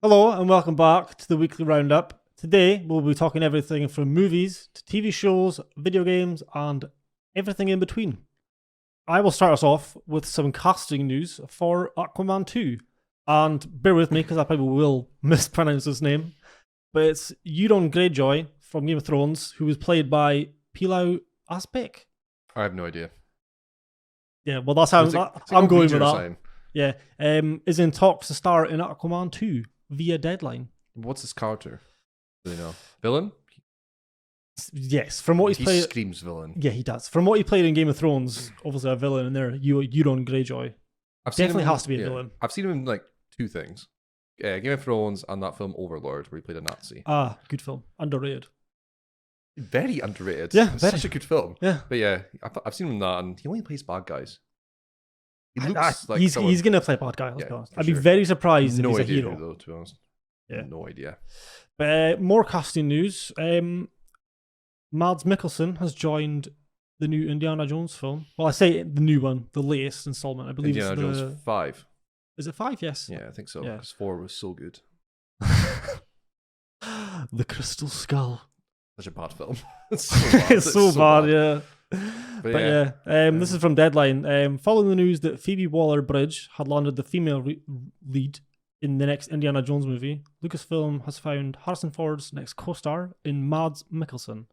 Hello and welcome back to the Weekly Roundup. Today we'll be talking everything from movies to TV shows, video games, and everything in between. I will start us off with some casting news for Aquaman 2. And bear with me because I probably will mispronounce his name. But it's Euron Greyjoy from Game of Thrones, who was played by Pilau Aspek. I have no idea. Yeah, well that's how I'm going with that. Sign. Yeah, is in talks to star in Aquaman 2 via Deadline. What's his character? Do you know? Villain? Yes, from what he's played. He screams villain. Yeah, he does. From what he played in Game of Thrones, obviously a villain in there. Euron Greyjoy definitely has to be a villain. I've seen him in like two things: Game of Thrones and that film Overlord, where he played a Nazi. Ah, good film, underrated. Very underrated. Yeah, it's such a good film. Yeah, but yeah, I've seen him in that, and he only plays bad guys. He looks like he's gonna play bad guy. Let's be honest. I'd be sure. very surprised if no he's a idea hero. Who, though, to be honest. Yeah, no idea. But more casting news. Mads Mikkelsen has joined the new Indiana Jones film. Well, I say the new one, the latest installment. I believe Indiana it's Jones 5. Is it 5? Yes. Yeah, I think so. Yeah. Because 4 was so good. The Crystal Skull. Such a bad film. It's so bad. It's so bad, yeah. But yeah, this is from Deadline. Following the news that Phoebe Waller-Bridge had landed the female lead in the next Indiana Jones movie, Lucasfilm has found Harrison Ford's next co-star in Mads Mikkelsen.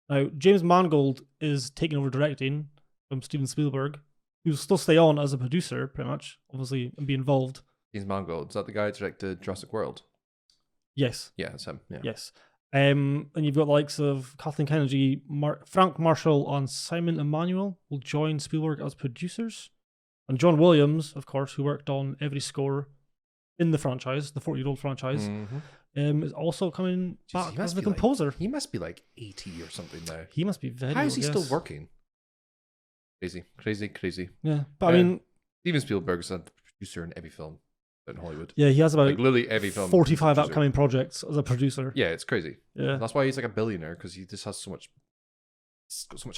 Now, James Mangold is taking over directing from Steven Spielberg, who'll still stay on as a producer, pretty much, obviously, and be involved. James Mangold. Is that the guy who directed Jurassic World? Yes. Yeah, it's him. Yeah. Yes. And you've got the likes of Kathleen Kennedy, Frank Marshall, and Simon Emanuel will join Spielberg as producers. And John Williams, of course, who worked on every score in the franchise, the 40-year-old franchise, is also coming back as the composer. He must be like 80 or something now. He must be very How is he old, still working? Crazy. Yeah, but I mean... Steven Spielberg's a producer in every film in Hollywood. Yeah, he has about literally every film 45 upcoming projects as a producer. Yeah, it's crazy. Yeah, that's why he's like a billionaire, because he just has so much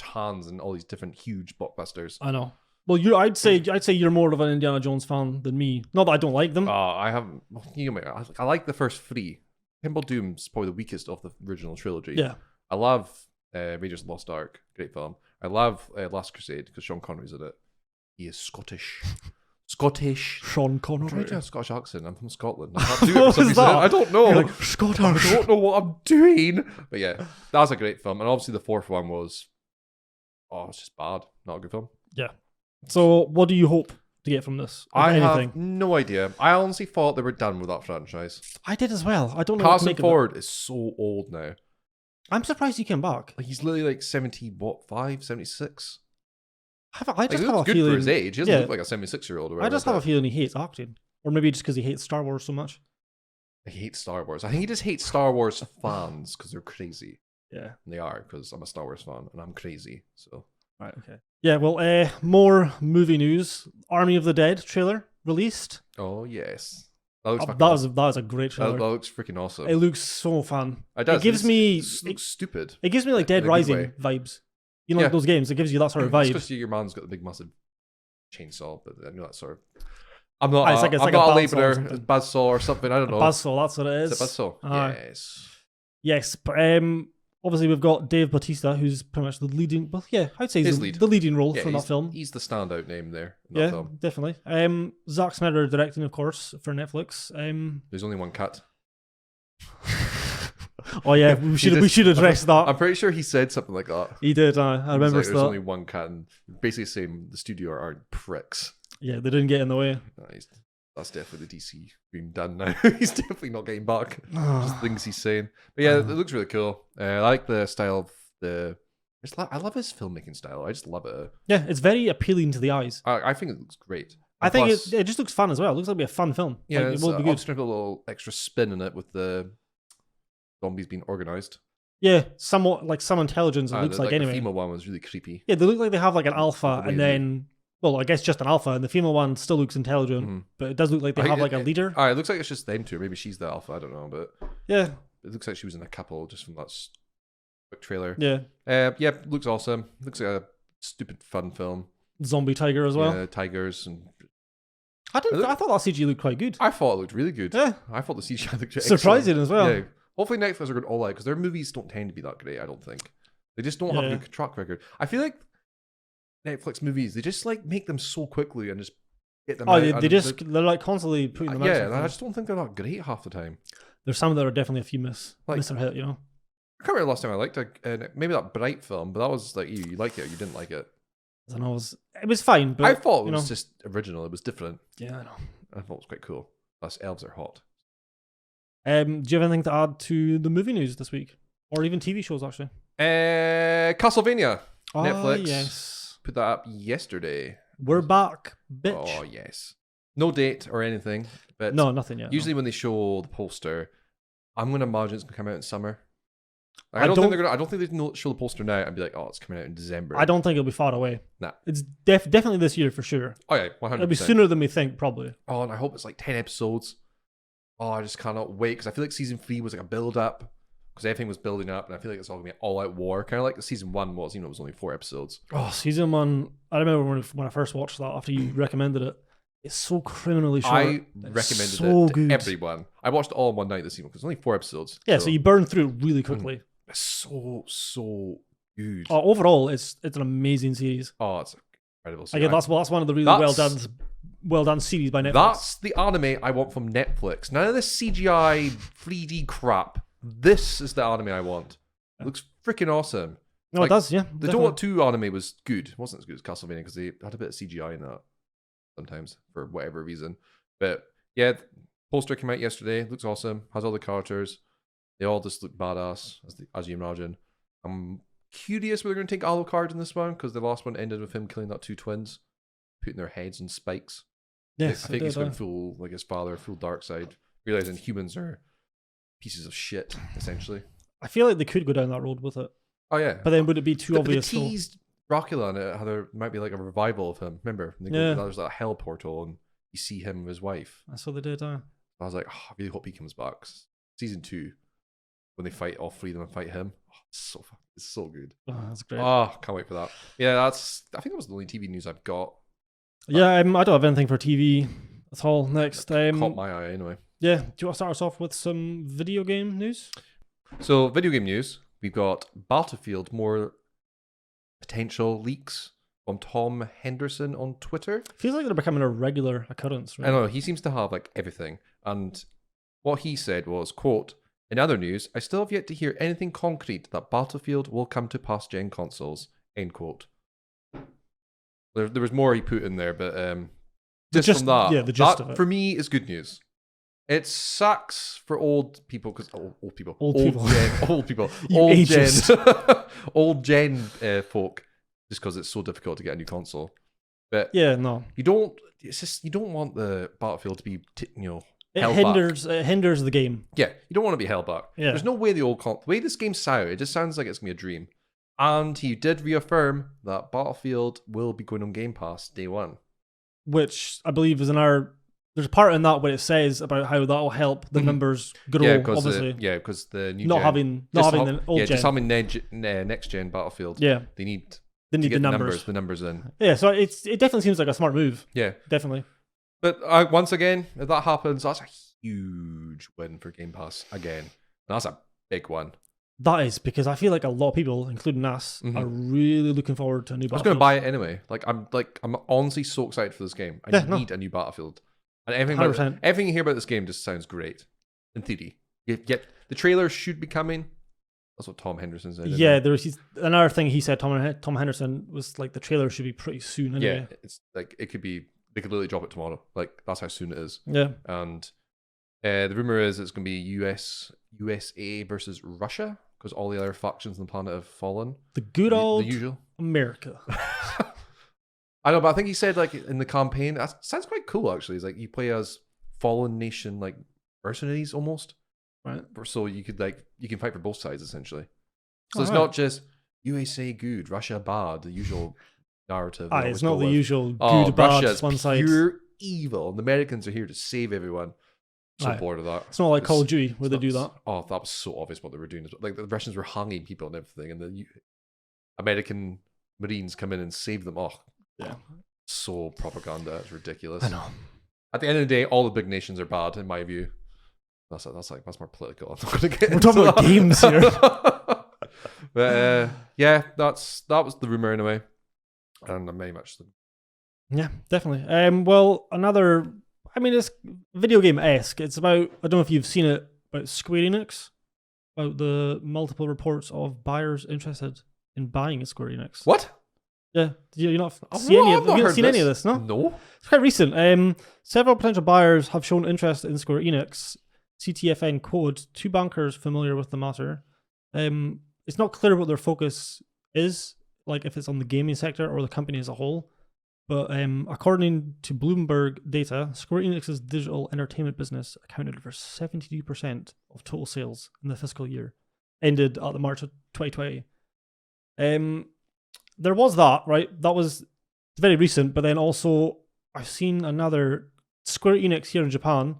hands in all these different huge blockbusters. I know. Well, I'd say you're more of an Indiana Jones fan than me. Not that I don't like them. I haven't. I like the first 3. Temple of Doom's probably the weakest of the original trilogy. Yeah, I love Raiders of the Lost Ark, great film. I love Last Crusade because Sean Connery's in it. He is Scottish. Sean Connery. I'm trying to do a Scottish accent. I'm from Scotland. I can't do it for some reason. I don't know. You're like, Scottish. I don't know what I'm doing. But yeah, that was a great film. And obviously the 4th one was, it's just bad. Not a good film. Yeah. So what do you hope to get from this? I have no idea. I honestly thought they were done with that franchise. I did as well. I don't know. Harrison Ford is so old now. I'm surprised he came back. Like, he's literally like 75, 76. I just have a good feeling for his age. He doesn't look like a 76-year-old or whatever. I just have a feeling he hates acting. Or maybe just because he hates Star Wars so much. He hates Star Wars. I think he just hates Star Wars fans because they're crazy. Yeah. And they are, because I'm a Star Wars fan and I'm crazy. So. Right, okay. Yeah, well, more movie news. Army of the Dead trailer released. Oh, yes. That was a great trailer. That looks freaking awesome. It looks so fun. It does. It gives me... It looks stupid. It gives me like Dead Rising vibes. You know, like those games, it gives you that sort of vibe. Especially your man's got the big massive chainsaw, but I know that sort of... I'm not it's like a laborer, buzzsaw or something, I don't know. Buzzsaw, that's what it is. Is it buzzsaw? Yes. Yes, but obviously we've got Dave Bautista, who's pretty much the leading... Well, yeah, I'd say he's the leading role from that film. He's the standout name there in that film. Definitely. Zack Snyder directing, of course, for Netflix. There's only one cut. Oh yeah, we should address that. I'm pretty sure he said something like that. He did. I remember that. There's only one cut, and basically saying the studio are pricks. Yeah, they didn't get in the way. That's definitely the DC being done now. He's definitely not getting back. Just things he's saying. But yeah, it looks really cool. I like the style of the. I love his filmmaking style. I just love it. Yeah, it's very appealing to the eyes. I think it looks great. I think it just looks fun as well. It looks like it'll be a fun film. Yeah, like, it will be good. Just a little extra spin in it with the zombies being organized. Yeah, somewhat like some intelligence. It looks like anyway. The female one was really creepy. Yeah, they look like they have like an alpha, and then I guess just an alpha, and the female one still looks intelligent, but it does look like they have like a leader. It looks like it's just them two. Maybe she's the alpha. I don't know, but yeah, it looks like she was in a couple just from that quick trailer. Yeah, looks awesome. Looks like a stupid fun film. Zombie tiger as well. Yeah, tigers and I thought that CG looked quite good. I thought it looked really good. Yeah. I thought the CGI looked surprising excellent. as well. Yeah. Hopefully Netflix are going all out because their movies don't tend to be that great, I don't think. They just don't have a good track record. I feel like Netflix movies, they just like make them so quickly and just get them out. They're like constantly putting them out. Yeah, and I just don't think they're that great half the time. There's some that are definitely a few miss or hit, you know. I can't remember the last time I liked maybe that Bright film, but that was like you liked it or you didn't like it. I don't know, it was fine, but I thought it was just original. It was different. Yeah, I know. I thought it was quite cool. Plus, elves are hot. Do you have anything to add to the movie news this week, or even TV shows actually? Castlevania, Netflix. Yes, put that up yesterday. We're back, bitch. Oh yes, no date or anything, but no, nothing yet. Usually when they show the poster, I'm gonna imagine it's gonna come out in summer. Like, I don't think they're gonna. I don't think they can show the poster now and be like, "Oh, it's coming out in December." I don't think it'll be far away. Nah, it's definitely this year for sure. Oh yeah, 100%. It'll be sooner than we think, probably. Oh, and I hope it's like 10 episodes. Oh, I just cannot wait because I feel like season 3 was like a build up because everything was building up, and I feel like it's all gonna be an all out war, kind of like the season 1 was. It was only 4 episodes. Oh, season 1! I remember when I first watched that after you recommended it. It's so criminally short. I recommended it to everyone. I watched it all in one night this season because it's only 4 episodes. Yeah, so you burn through it really quickly. It's so good. Oh, overall, it's an amazing series. Oh, it's incredible. Again, that's one of the really well done series by Netflix. That's the anime I want from Netflix. None of this CGI 3D crap. This is the anime I want. It looks freaking awesome. No, it does, yeah. The Dota 2 anime was good. It wasn't as good as Castlevania because they had a bit of CGI in that sometimes for whatever reason. But yeah, poster came out yesterday. Looks awesome. Has all the characters. They all just look badass, as you imagine. I'm curious whether they're going to take Alucard in this one, because the last one ended with him killing that 2 twins, putting their heads on spikes. Yes, I think he's going full, like his father, full dark side, realizing humans are pieces of shit, essentially. I feel like they could go down that road with it. Oh, yeah. But then would it be too obvious? They teased Dracula on it, how there might be like a revival of him. Remember? There's that hell portal, and you see him with his wife. That's what they did, I was like, I really hope he comes back. Season 2. When they fight all 3 of them and fight him, it's so good. Oh, that's great. Oh, can't wait for that. Yeah, I think that was the only TV news I've got. Yeah, I don't have anything for TV at all. Next, caught my eye anyway. Yeah, do you want to start us off with some video game news? So, video game news. We've got Battlefield, more potential leaks from Tom Henderson on Twitter. Feels like they're becoming a regular occurrence. Right? I know, he seems to have like everything. And what he said was, quote, "In other news, I still have yet to hear anything concrete that Battlefield will come to past-gen consoles." End quote. There was more he put in there, but from that, yeah, the gist of it. For me is good news. It sucks for old people because old people, old gen folk, just because it's so difficult to get a new console. But yeah, no, you don't. It's just you don't want the Battlefield to be It hinders the game. Yeah, you don't want to be held back. Yeah. There's no way the way this game sounds, it just sounds like it's going to be a dream. And he did reaffirm that Battlefield will be going on Game Pass day 1. Which I believe is there's a part in that where it says about how that'll help the numbers grow, obviously. Because the new having the old gen. Just having next gen Battlefield. Yeah. They need the numbers in. Yeah, so it definitely seems like a smart move. Yeah. Definitely. But once again, if that happens, that's a huge win for Game Pass again. That's a big one. That is, because I feel like a lot of people, including us, are really looking forward to a new Battlefield. I was going to buy it anyway. I'm honestly so excited for this game. I need a new Battlefield. And everything you hear about this game just sounds great. In theory. Yet the trailer should be coming. That's what Tom Henderson said. Yeah, another thing he said, Tom Henderson, was like the trailer should be pretty soon anyway. Yeah, it's like it could be. They could literally drop it tomorrow. Like that's how soon it is. Yeah. And the rumor is it's going to be USA versus Russia because all the other factions on the planet have fallen. The good old the usual America. I know, but I think he said like in the campaign that sounds quite cool. Actually, it's like you play as fallen nation like mercenaries almost, right? So you can fight for both sides essentially. So it's not just USA good, Russia bad, the usual narrative. It's not the usual good, bad, Russia's one side. Pure evil, and the Americans are here to save everyone. So bored of that. It's not like Call of Duty where they do that. Oh, that was so obvious what they were doing. Like the Russians were hanging people and everything, and the American Marines come in and save them. Oh, yeah, so propaganda. It's ridiculous. I know. At the end of the day, all the big nations are bad, in my view. That's more political. I'm not going to get We're talking about games here. But yeah, that was the rumor anyway, and I'm very much. Yeah, definitely. Well, another. I mean, it's video game-esque. It's about. I don't know if you've seen it, about Square Enix, about the multiple reports of buyers interested in buying a Square Enix. What? Yeah, you not see any of? Have you not seen any of this? No. No. It's quite recent. Several potential buyers have shown interest in Square Enix. CTFN quoted 2 bankers familiar with the matter. It's not clear what their focus is, like if it's on the gaming sector or the company as a whole. But according to Bloomberg data, Square Enix's digital entertainment business accounted for 72% of total sales in the fiscal year, ended at the March of 2020. There was that, right? That was very recent, but then also I've seen another Square Enix here in Japan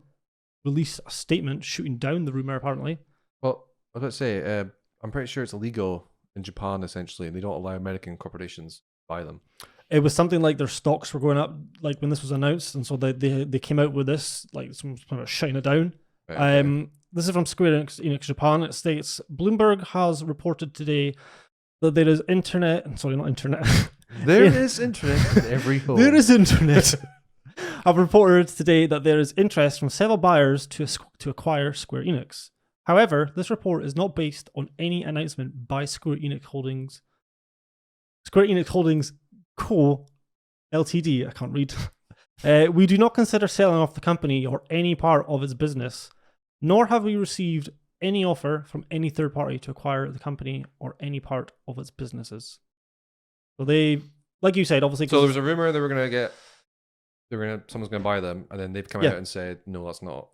release a statement shooting down the rumor, apparently. Well, I was about to say, I'm pretty sure it's illegal in Japan, essentially, and they don't allow American corporations to buy them. It was something like their stocks were going up, like when this was announced, and so they came out with this, like someone's kind of shutting it down. Right. This is from Square Enix Japan. It states, Bloomberg has reported today that there is internet. Sorry, not internet. There is internet in every home. There is internet. I've reported today that there is interest from several buyers to acquire Square Enix. However, this report is not based on any announcement by Square Enix Holdings. Square Enix Holdings Co. Ltd. I can't read. We do not consider selling off the company or any part of its business, nor have we received any offer from any third party to acquire the company or any part of its businesses. So they, like you said, obviously. So there was a rumor they were going to get. Someone's going to buy them, and then they've come out and said, "No, that's not."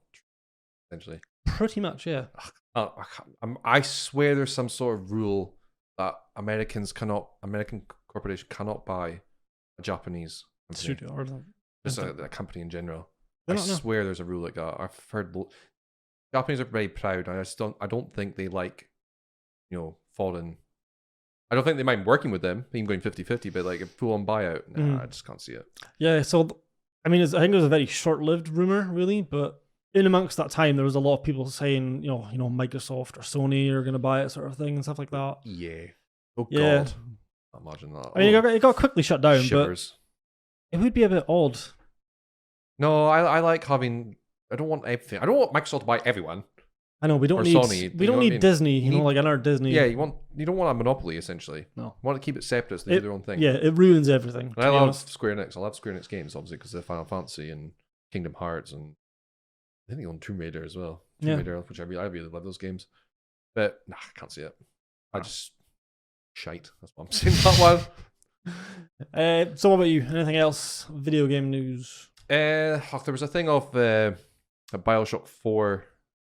Essentially, pretty much, yeah. I swear there's some sort of rule that American corporation cannot buy a Japanese company. Studio or just a company in general. I swear there's a rule like that. I've heard Japanese are very proud. I don't think they like, foreign. I don't think they mind working with them, even going 50-50, but like a full-on buyout, I just can't see it. Yeah, so I mean, I think it was a very short-lived rumor, really, but in amongst that time, there was a lot of people saying, Microsoft or Sony are going to buy it, sort of thing, and stuff like that. Yeah. Oh yeah. God. Imagine that. I mean, it got quickly shut down, Shivers. But it would be a bit odd. No, I like having. I don't want everything. I don't want Microsoft to buy everyone. I know we don't need Sony, we don't need Disney. You know, like another Disney. Yeah, you don't want a monopoly essentially. No, you want to keep it separate. So they do their own thing. Yeah, it ruins everything. And I love Square Enix. I love Square Enix games obviously because they're Final Fantasy and Kingdom Hearts and I think they own Tomb Raider as well. Tomb Raider, which I really love those games. But I can't see it. I just shite. That's what I'm saying. That one. So what about you? Anything else? Video game news? There was a thing of Bioshock 4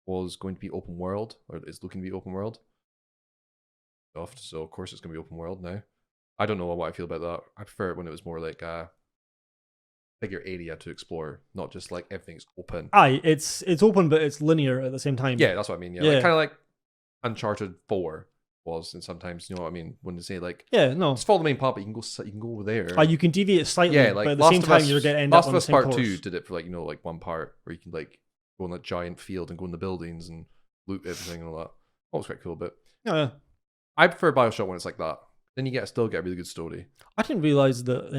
was going to be open world, or is looking to be open world. So of course it's going to be open world now. I don't know what I feel about that. I prefer it when it was more like a bigger area to explore, not just like everything's open. Aye, it's open, but it's linear at the same time. Yeah, that's what I mean. Yeah. Like, kind of like Uncharted 4 was, and sometimes you know what I mean when they say like, just follow the main path, but you can go over there. You can deviate slightly. Yeah, like but at the same time you're getting end up on the same Part course. 2 did it for like like one part where you can like go on that giant field and go in the buildings and loot everything and all that. That was quite cool, but yeah. I prefer Bioshock when it's like that. Then you still get a really good story. I didn't realize that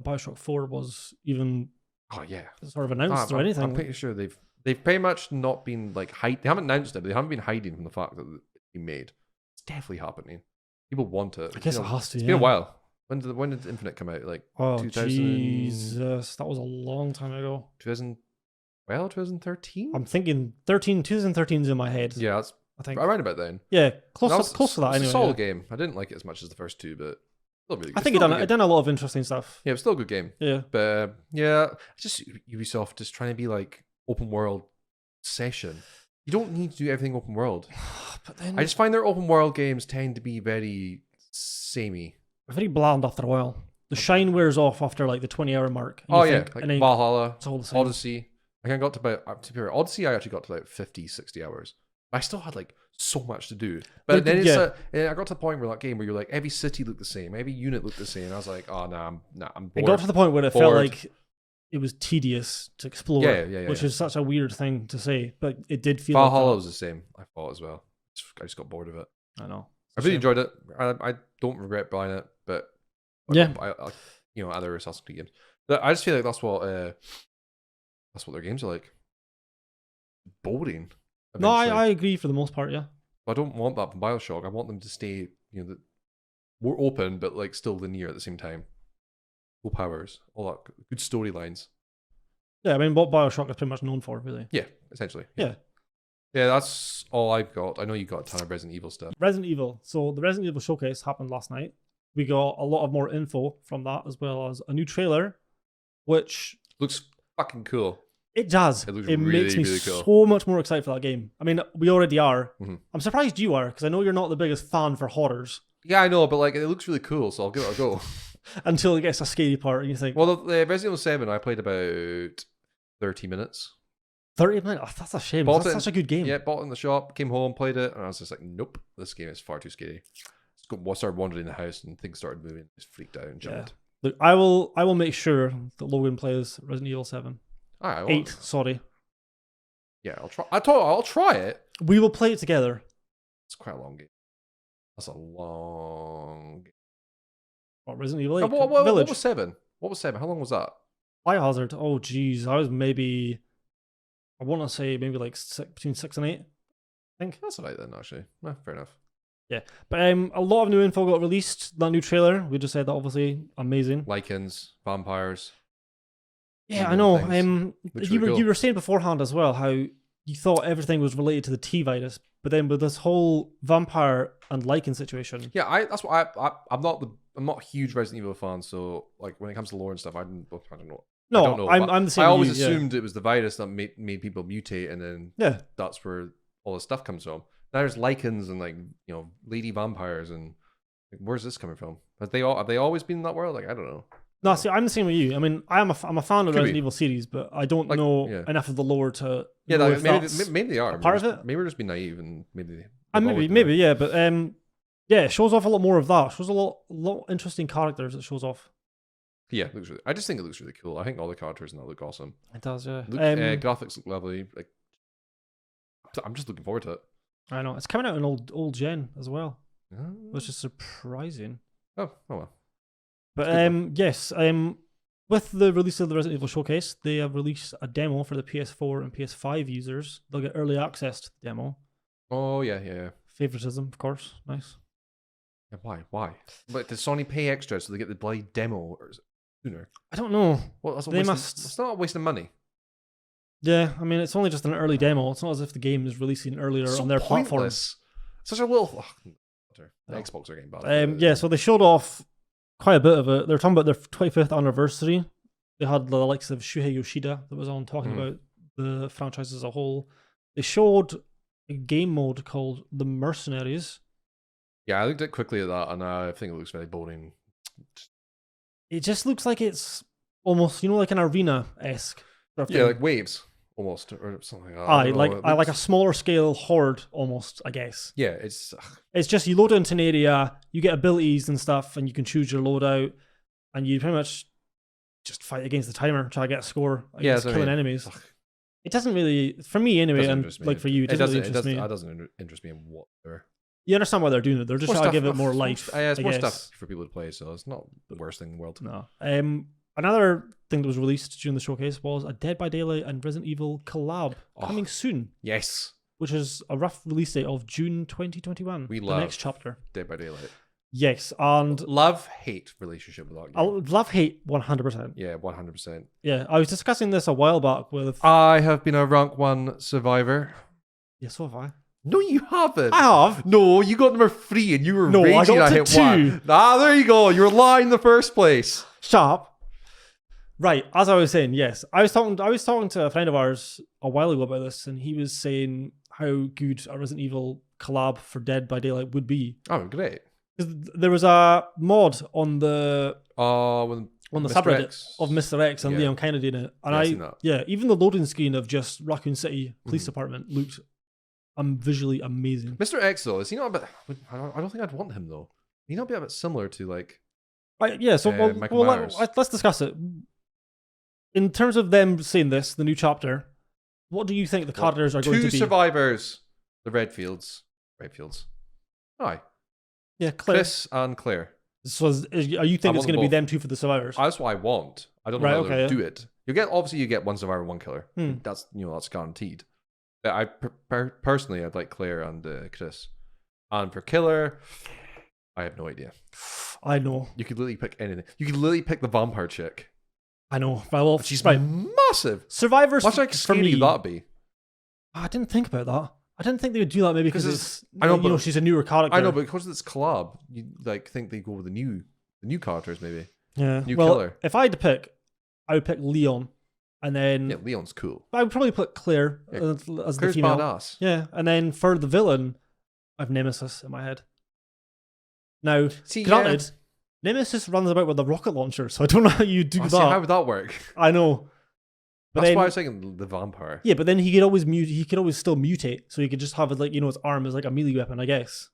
Bioshock 4 was even sort of announced or anything. I'm pretty sure they've pretty much not been like they haven't announced it, but they haven't been hiding from the fact that it's been made. It's definitely happening. People want it. I guess it has to. It's been a while. When did Infinite come out? Like 2000... Jesus, that was a long time ago. 2013? I'm thinking 2013 is in my head. Yeah, that's I think around about then. Yeah, close to that anyway. It's a solid game. I didn't like it as much as the first two, but still really good. I think it done a lot of interesting stuff. Yeah, it's still a good game. Yeah. But just Ubisoft just trying to be like open world session. You don't need to do everything open world. But then I just find their open world games tend to be very samey. Very bland after a while. The shine wears off after like the 20-hour mark. Like Valhalla, it's all the same. Odyssey. I got to about Odyssey. I actually got to about 50, 60 hours. I still had like so much to do. But then I got to the point where that game where you're like every city looked the same, every unit looked the same. I was like, oh no, I'm bored. It got to the point where it felt like it was tedious to explore, which is such a weird thing to say, but it did feel Valhalla was the same, I thought, as well. I just got bored of it. I know. I really enjoyed it. I don't regret buying it, but I other Assassin's Creed games. But I just feel like that's what their games are like. Boring. No, I agree for the most part, yeah. I don't want that from Bioshock. I want them to stay, more open, but like still linear at the same time. Cool powers, all that good storylines. Yeah, I mean, what Bioshock is pretty much known for, really. Yeah, essentially. Yeah. Yeah, that's all I've got. I know you got a ton of Resident Evil stuff. Resident Evil. So the Resident Evil showcase happened last night. We got a lot of more info from that, as well as a new trailer, which looks fucking cool. It does. It looks it really, makes me really cool. so much more excited for that game. I mean, we already are. Mm-hmm. I'm surprised you are, because I know you're not the biggest fan for horrors. Yeah, I know, but like it looks really cool, so I'll give it a go. Until it gets a scary part, and you think, well, the Resident Evil 7, I played about 30 minutes. 30 minutes? Oh, that's a shame. That's such a good game. Yeah, bought it in the shop, came home, played it, and I was just like, nope, this game is far too scary. Started wandering in the house, and things started moving. Just freaked out and jumped. Yeah. Look, I will make sure that Logan plays Resident Evil 7. All right, 8, sorry. Yeah, I'll try. I'll try it. We will play it together. It's quite a long game. That's a long game. What, Resident Evil 8? What Village? was 7? What was 7? How long was that? Biohazard. Oh, geez. I was maybe... I want to say maybe like between 6 and 8. I think. That's alright then, actually. Fair enough. Yeah. But a lot of new info got released. That new trailer. We just said that, obviously. Amazing. Lycans, vampires. Yeah, I know. You were saying beforehand as well how you thought everything was related to the T virus, but then with this whole vampire and lichen situation. Yeah, that's what I'm not a huge Resident Evil fan, so like when it comes to lore and stuff, I don't know. No, I don't know, I'm the same. I always assumed it was the virus that made people mutate, and then that's where all the stuff comes from. Now there's lichens and like lady vampires, and like, where's this coming from? Have they always been in that world? Like I don't know. No, see, I'm the same with you. I mean, I'm a fan of the Resident Evil series, but I don't know enough of the lore to. Yeah, maybe they are part of it. Maybe we're just being naive, and maybe. Yeah, but it shows off a lot more of that. It shows a lot interesting characters. It shows off. Yeah, I just think it looks really cool. I think all the characters in that look awesome. It does, yeah. Graphics look lovely. Like, I'm just looking forward to it. I know it's coming out in old gen as well, which is surprising. Oh well. But yes, with the release of the Resident Evil Showcase, they have released a demo for the PS4 and PS5 users. They'll get early access to the demo. Oh yeah. Favoritism, of course. Nice. Yeah, why? But does Sony pay extra so they get the bloody demo or sooner? I don't know. Well, It's not wasting money. Yeah, I mean, it's only just an early demo. It's not as if the game is releasing earlier on their platform. Such a little. The Xbox are getting bad. Yeah, so they showed off quite a bit of it. They're talking about their 25th anniversary. They had the likes of Shuhei Yoshida that was on talking about the franchise as a whole. They showed a game mode called The Mercenaries. Yeah, I looked at quickly at that, and I think it looks very boring. It just looks like it's almost, like an arena-esque. Yeah, like waves, almost, or something like that. Like a smaller scale horde, almost, I guess. Yeah, it's just you load into an area, you get abilities and stuff, and you can choose your loadout, and you pretty much just fight against the timer, try to get a score against killing enemies. It doesn't really, for me anyway, and like for you, it doesn't really interest me. That doesn't interest me in whatever. You understand why they're doing it. They're just trying to give it more life. It's more stuff for people to play, so it's not the worst thing in the world. No. Another thing that was released during the showcase was a Dead by Daylight and Resident Evil collab coming soon. Yes. Which is a rough release date of June 2021. We love the next chapter. Dead by Daylight. Yes, and love-hate relationship with that game. Love-hate 100%. Yeah, 100%. Yeah, I was discussing this a while back with... I have been a rank 1 survivor. Yeah, so have I. No, you haven't. I have. No, you got number 3 and you were raging. I got to 2. There you go. You were lying in the first place. Sharp. Right, as I was saying, yes. I was talking to a friend of ours a while ago about this, and he was saying how good a Resident Evil collab for Dead by Daylight would be. Oh, great. There was a mod on the subreddit X. of Mr. X and Leon Kennedy in it. And even the loading screen of just Raccoon City Police Department looked visually amazing. Mr. X though, is he not a bit? I don't think I'd want him though. He's not a bit similar to like. Let's discuss it. in terms of them saying this, the new chapter, what do you think the characters are going to be? 2 survivors. The Redfields. Aye. Yeah, Claire. Chris and Claire. So are you think it's going to be them 2 for the survivors? That's what I want. I don't know how they'll do it. You get 1 survivor, 1 killer. That's guaranteed. But I personally, I'd like Claire and Chris. And for killer, I have no idea. I know. You could literally pick anything. You could literally pick the vampire chick. I know. Well, she's massive. Survivors. Much like scary that'd be. I didn't think about that. I didn't think they would do that. Maybe because I know, she's a newer character. I know, but because it's collab, you think they go with the new characters maybe. Yeah. New killer. If I had to pick, I would pick Leon, and then Leon's cool. I would probably put Claire as Claire's the female. badass. Yeah, and then for the villain, I have Nemesis in my head. Now, granted, Nemesis runs about with a rocket launcher, so I don't know how you do that. How would that work? I know. But That's why I was thinking the vampire. Yeah, but then he could always He could always still mutate, so he could just have it his arm as like a melee weapon, I guess.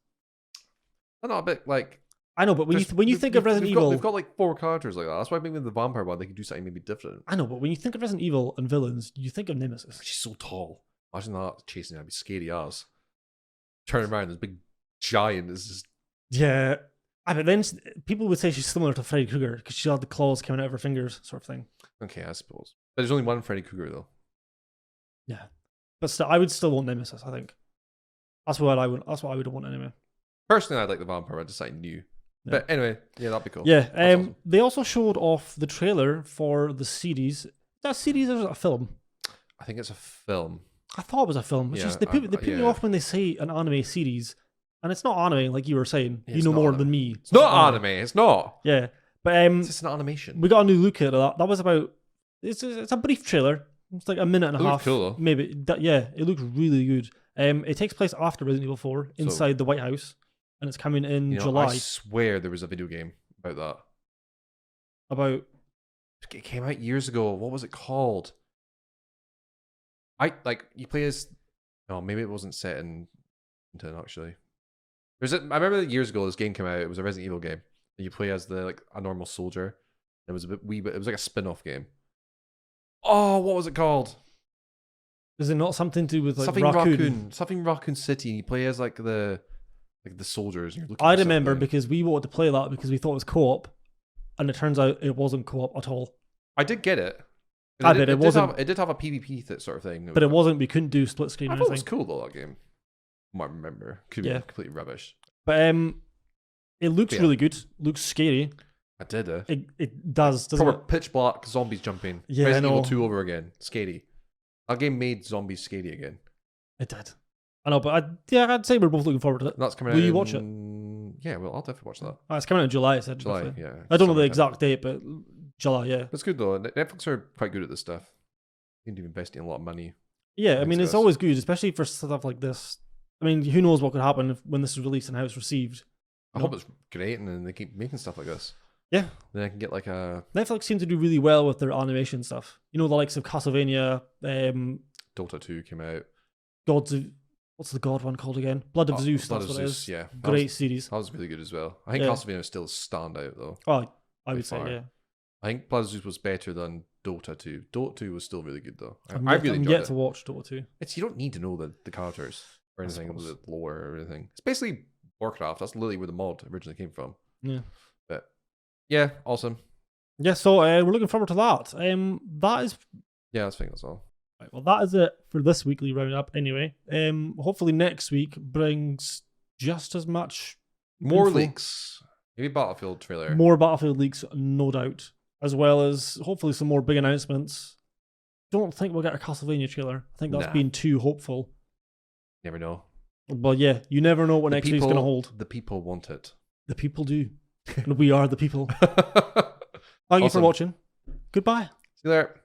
I'm not a bit like. I know, but when you think of Resident Evil, they've got like 4 characters like that. That's why maybe the vampire one they could do something maybe different. I know, but when you think of Resident Evil and villains, you think of Nemesis. She's so tall. Imagine that chasing her. That'd be scary as. Turn around, this big giant is just. Yeah. But then people would say she's similar to Freddy Krueger because she had the claws coming out of her fingers, sort of thing. Okay, I suppose. But there's only one Freddy Krueger though. Yeah, but still, I would still want Nemesis. I think that's what I would. That's what I would want anyway. Personally, I'd like the vampire. I just something new. Yeah. But anyway, yeah, that'd be cool. Yeah. Awesome. They also showed off the trailer for the series. Is that a series or a film? I think it's a film. I thought it was a film. It's just they put me off when they say an anime series, and it's not anime like you were saying. You know more than me. It's not anime. It's not. Yeah, but it's just an animation. We got a new look at that. That was about. It's a brief trailer. It's like a minute and a half. Cool though. Maybe. It looks really good. It takes place after Resident Evil 4 inside the White House, and it's coming in July. I swear there was a video game about that. About it came out years ago. What was it called? You play as. No, maybe it wasn't set in actually. I remember that years ago this game came out. It was a Resident Evil game. And you play as a normal soldier. It was it was like a spin-off game. Oh, what was it called? Is it not something to do with something Raccoon? Something Raccoon City. And you play as the soldiers. And you're looking I remember because we wanted to play that because we thought it was co-op, and it turns out it wasn't co-op at all. I did get it. It wasn't. It did have a PvP sort of thing, but it wasn't. We couldn't do split screen. I thought it was cool though. That game. I might remember. Could be completely rubbish. But it looks really good. Looks scary. I did it. It does. Doesn't Proper it? pitch black zombies jumping. Yeah, Resident Evil 2 over again. Scary. That game made zombies scary again. It did. I know, but I'd say we're both looking forward to it. That's coming out. Will you watch it? Yeah, well, I'll definitely watch that. It's coming out in July. I said July. Yeah. I don't know the exact date, but July. Yeah. It's good though. Netflix are quite good at this stuff. They need to invest in a lot of money. Yeah, I mean, it's always good, especially for stuff like this. I mean, who knows what could happen when this is released and how it's received. I hope it's great and then they keep making stuff like this. Yeah. Then I can get like a... Netflix seems to do really well with their animation stuff. You know, the likes of Castlevania. Dota 2 came out. What's the God one called again? Blood of Zeus, Blood that's of what Zeus, it is. yeah. Great series. That was really good as well. I think Castlevania still a standout though. Oh, I would say, yeah. I think Blood of Zeus was better than Dota 2. Dota 2 was still really good though. I'm yet to watch Dota 2. You don't need to know the characters or anything, the lore or anything. It's basically Warcraft. That's literally where the mod originally came from. Yeah. But yeah, awesome. Yeah, so we're looking forward to that. That is... Yeah, I think that's all. Right, well, that is it for this weekly roundup anyway. Hopefully next week brings just as much... More leaks. Maybe Battlefield trailer. More Battlefield leaks, no doubt. As well as hopefully some more big announcements. Don't think we'll get a Castlevania trailer. I think that's been too hopeful. Never know. Well, yeah, you never know what next week's going to hold. The people want it. The people do. And we are the people. Thank you for watching. Goodbye. See you there.